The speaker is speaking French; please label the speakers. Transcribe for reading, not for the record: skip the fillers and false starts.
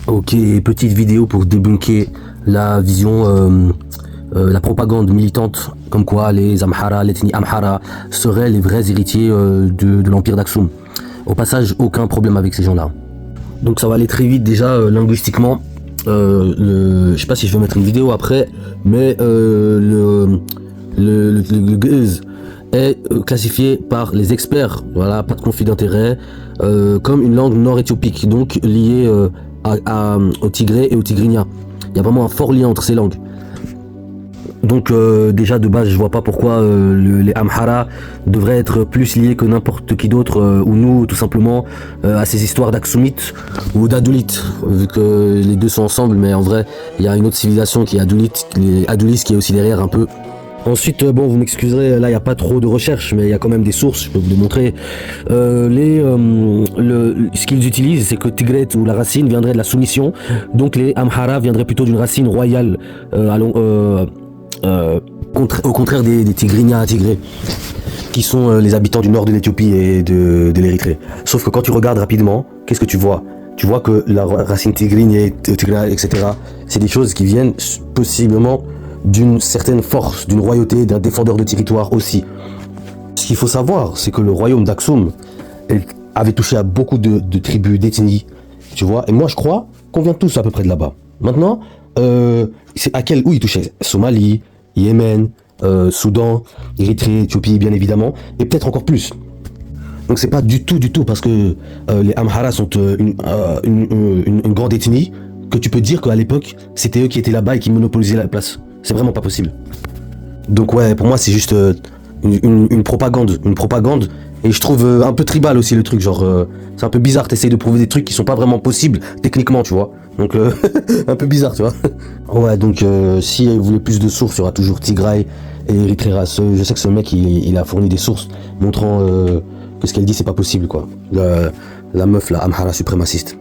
Speaker 1: Ok, petite vidéo pour débunker la vision, la propagande militante, comme quoi les Amhara, l'ethnie Amhara seraient les vrais héritiers de l'empire d'Aksum. Au passage, aucun problème avec ces gens-là. Donc ça va aller très vite déjà linguistiquement. Je sais pas si je vais mettre une vidéo après, mais le Ge'ez est classifié par les experts, voilà, pas de conflit d'intérêt, comme une langue nord-éthiopique, donc liée au Tigré et au Tigrinya. Il y a vraiment un fort lien entre ces langues. Donc déjà de base je vois pas pourquoi les Amhara devraient être plus liés que n'importe qui d'autre ou nous tout simplement à ces histoires d'Aksumites ou d'Adulites, vu que les deux sont ensemble, mais en vrai il y a une autre civilisation qui est Adulite, les Adulis qui est aussi derrière un peu. Ensuite, bon, vous m'excuserez, là il n'y a pas trop de recherche, mais il y a quand même des sources, je peux vous les montrer. Ce qu'ils utilisent, c'est que Tigret ou la racine viendrait de la soumission, donc les Amhara viendraient plutôt d'une racine royale, au contraire des Tigrinya à Tigré, qui sont les habitants du nord de l'Éthiopie et de l'Érythrée. Sauf que quand tu regardes rapidement, qu'est-ce que tu vois? Tu vois que la racine Tigrinya, Tigray, etc., c'est des choses qui viennent possiblement d'une certaine force, d'une royauté, d'un défendeur de territoire aussi. Ce qu'il faut savoir, c'est que le royaume d'Aksum avait touché à beaucoup de tribus, d'ethnies, tu vois. Et moi, je crois qu'on vient tous à peu près de là-bas. Maintenant, c'est où il touchait? Somalie, Yémen, Soudan, Érythrée, Éthiopie, bien évidemment, et peut-être encore plus. Donc c'est pas du tout, parce que les Amhara sont une grande ethnie, que tu peux dire qu'à l'époque, c'était eux qui étaient là-bas et qui monopolisaient la place. C'est vraiment pas possible. Donc ouais, pour moi c'est juste une propagande, et je trouve un peu tribal aussi le truc, genre c'est un peu bizarre, t'essayes de prouver des trucs qui sont pas vraiment possibles techniquement, tu vois. Donc un peu bizarre, tu vois. Ouais, donc si vous voulez plus de sources, il y aura toujours Tigray et Erythrea. Je sais que ce mec il a fourni des sources montrant que ce qu'elle dit c'est pas possible, quoi. La meuf, la Amhara suprémaciste.